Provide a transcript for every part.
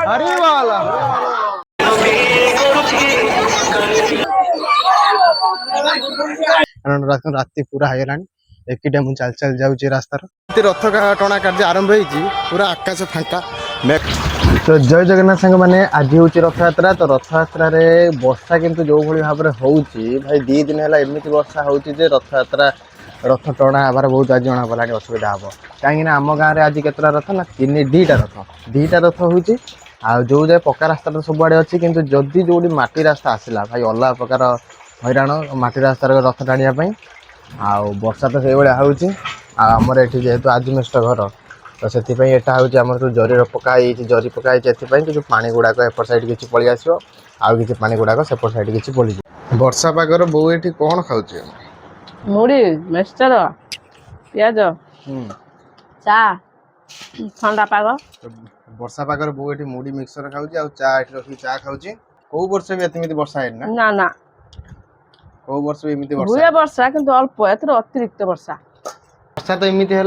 हरी वाला राति पूरा है एकिटा मुझे चल चल जाऊँ रास्तार रथ टणा कार्य आरंभ पूरा आकाश फांका। तो जय जगन्नाथ सांग मैंने आज हूँ रथ यात्रा। तो रथ यात्रा वर्षा किंतु जो भाव में हो भाई 2 दिन है एमती वर्षा हो रथ यात्रा रथ टणा हबार बहुत आज जना पड़ा असुविधा हम कहीं आम गाँव में आज केतटा रथ ना 2टा रथ हो जो जाए पक्का रास्ता तो सबुआड़े अच्छी किंतु जदि जो माटी रास्ता आसला भाई अलग प्रकार हैरान माटी रास्तार रथ टाणियापाई वर्षा तो से भाया होमर ये जेहेतु आजमेस्ट घर तो से यहाँ हूँ जो जरी पकाई जरी पकाई कि पानी गुड़ाक एपट साइड किसी पलि आसो आउ कि पानी गुड़ाक सेपट साइड किसी पलि वर्षा पागर बो ये कौन खाऊे मुड़ी मिक्सचर पियाज चा ठंडा पाग वर्षा पागर बो ये मुड़ी मिक्सचर खाऊँ चा रखी चा खाऊँ कौ वर्ष भी एमती वर्षा है ना ना कौ वर्ष भी एमती हुए वर्षा किंतु अल्प एथर अतिरिक्त वर्षा वर्षा तो एमती है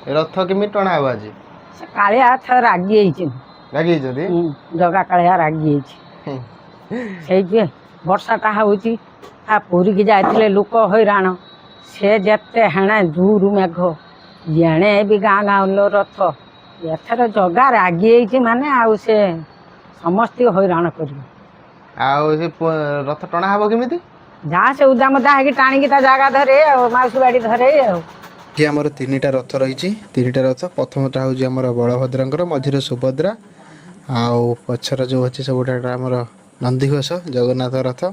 रथ केमी टणा हम आज कालिया थ रागी लगी जगा कालिया रागी वर्षाटा हूँ पुरी की जाते लोक हैरान से जेते हेणे दूर मेघ जेणे भी गाँ गाँव रथ एथर जगा रागी माने आउ से समस्त हैरान कर रथ टणा हम केमी जहाँ से उदामदा है टाणिकी जगह धरे मौसी बाड़ी धरे ये आमर 3टा रथ रही 3टा रथ प्रथमटा हूँ आम बलभद्र मझे सुभद्रा आउ पछर जो अच्छे सब आमर नंदीघोष जगन्नाथ रथ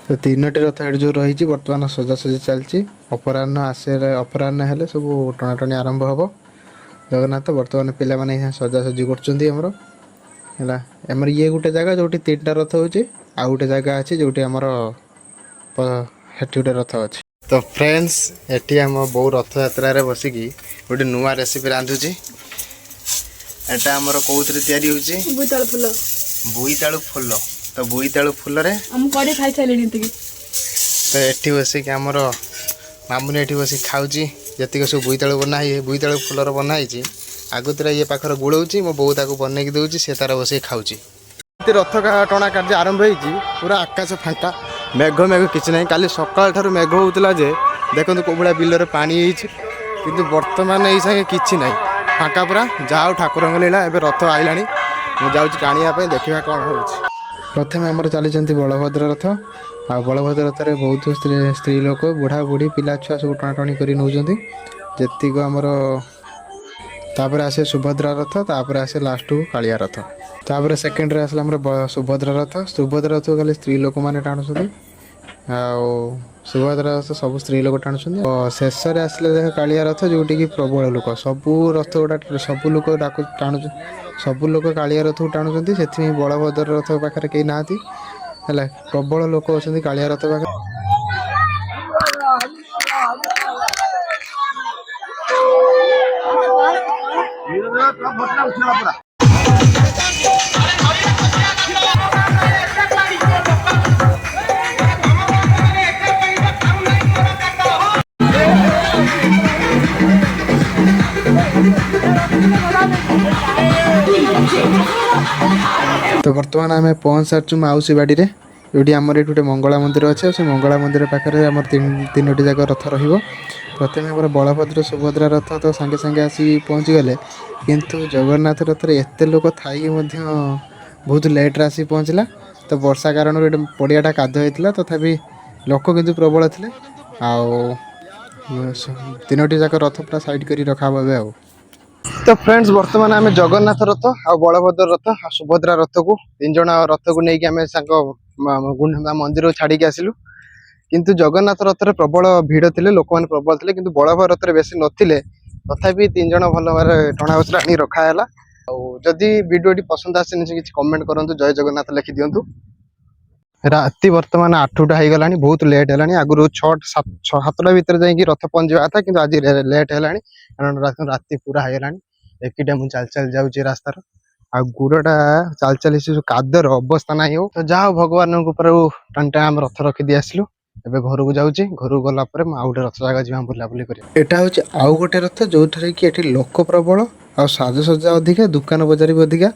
तो 3टी रथ ये जो रही बर्तमान सजासजी चलती अपराह्न हेले सब टणाटणी आरंभ हम जगन्नाथ बर्तमान पे सजासजी करमर ये गोटे जगह जो 3टा रथ हो गोटे जगह अच्छी जो गोटे रथ अच्छी। तो फ्रेंड्स एटी आम बो रथ यात्रा बसिकी गोटे नुआ रेसिपी रांधुची एटा आमर कौन तैयारी होची बोईतालु फूल तो बोईतालु फूल रे हम कड़ी खाई साइलेनी तो एटी बसिकी आमर मामुनी एटी बसिक खाऊची जतिक सब बोईतालु बनाई बोईतालु फूलर बनाई आगुतरा ये पाखर गुड़ाऊँ मो बो ताको बनईकी दूची से तार बसिक खाऊची। रथ टणा कार्य आरंभ पूरा आकाश फांका मेघ मेघ किसी ना काली सकाल ठार मेघ होता जे देखो कौ भाया बिलर पानी किंतु वर्तमान यही संगे किसी ना फांका पूरा जाओ ठाकुर लीला एवं रथ आईला मुझे टाणियापाई देखा कौन हो प्रथम आमर चली बलभद्र रथ आ बलभद्र रथ में बहुत स्त्री लोक बुढ़ा बुढ़ी पिला छुआ सब टणाटणी कर नौकरी जीक आमर तापर आसे सुभद्रा रथ तापर आसे लास्ट को कालिया रथ तापर सेकेंड रे आसला हमर सुभद्रा रथ खाली स्त्री लोक मैंने टाणुଛନ୍ତି सुभद्रा रथ सब स्त्री लोक टाणुଛନ୍ତି शेष रे आसले देख कालिया रथ जोटी की प्रबल लोक सबू रथ गुड़ा सबू लोक टाणु सबू लोक कालिया रथ को टाणुଛନ୍ତି से बलभद्र रथ पाखे कहीं ना प्रबल लोक अच्छा कालिया रथ पाखे तो बर्तमान आम पहुँच सार्चु मौसी बाड़ी रे जो आमर ये गोटे मंगला मंदिर अच्छे से मंगला मंदिर पाखे आम 3टी जाक रथ प्रथम आम बलभद्र सुभद्रा रथ तो सांगे सांगे आसी पहुँची गले किंतु जगन्नाथ रथ एत लोक थी बहुत लेट्रे आसी पहुँचला तो वर्षा कारण गोटे पड़ियाटा कादुआ होता तथापि लोक किंतु प्रबल थे आउ 3टी जाक रथ पूरा साइड कर रखा हुआ आ तो फ्रेंड्स बर्तमान आम जगन्नाथ रथ आ बलभद्र रथ आ सुभद्रा रथ को 3 जण रथ को लेकिन आम मंदिर छाड़ी आसिलु किंतु जगन्नाथ रथ रे प्रबल भीड़ थे लोक मैंने प्रबल थे कि बलभद्र रथ बेसी नथिले तथापि 3 जण भल भाव टणा बसरा आनी रखाला जदि वीडियो पसंद आसे किसी कमेंट करूँ जय जगन्नाथ लिखि दिंतु राति बर्तमान 8टा हो गला बहुत लेट है आगुरी 6-7टा भितर जाकि रथ पहुँचा था कि आज लेट है कारण राति पूरा है एकिटा मुझे चल चल जाऊँ रास्तार आ गुड़टा चल चल से कादर अवस्था ना हो तो जहाँ भगवान ऊपर टाण टाण आम रथ रखी आसलु ଏବେ ଘରକୁ ଯାଉଛି, ଘରକୁ ଗଲା ପରେ ମୁଁ ଆଉ ଗୋଟେ ରଥ ଜାଗା ଯିବା ବୁଲାବୁଲି କରିବା। ଏଟା ହେଉଛି ଆଉ ଗୋଟେ ରଥ ଯେଉଁଠାରେ କି ଏଠି ଲୋକ ପ୍ରବଳ ଆଉ ସାଜସଜ୍ଜା ଅଧିକା, ଦୋକାନ ବଜାର ବି ଅଧିକା,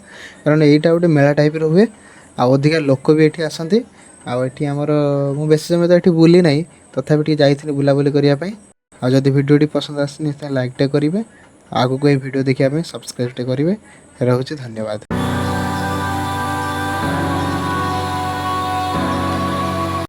କାରଣ ଏଇଟା ଗୋଟେ ମେଳା ଟାଇପ୍ର ହୁଏ ଆଉ ଅଧିକା ଲୋକ ବି ଏଠି ଆସନ୍ତି। ଆଉ ଏଠି ଆମର ମୁଁ ବେଶୀ ସମୟ ତ ଏଠି ବୁଲି ନାହିଁ, ତଥାପି ଟିକେ ଯାଇଥିଲି ବୁଲାବୁଲି କରିବା ପାଇଁ। ଆଉ ଯଦି ଭିଡ଼ିଓଟି ପସନ୍ଦ ଆସିନି ତାହେଲେ ଲାଇକ୍ଟେ କରିବେ, ଆଗକୁ এই ଭିଡ଼ିଓ ଦେଖିବା ପାଇଁ ସବସ୍କ୍ରାଇବ୍ଟେ କରିବେ। ରହୁଛି, ଧନ୍ୟବାଦ।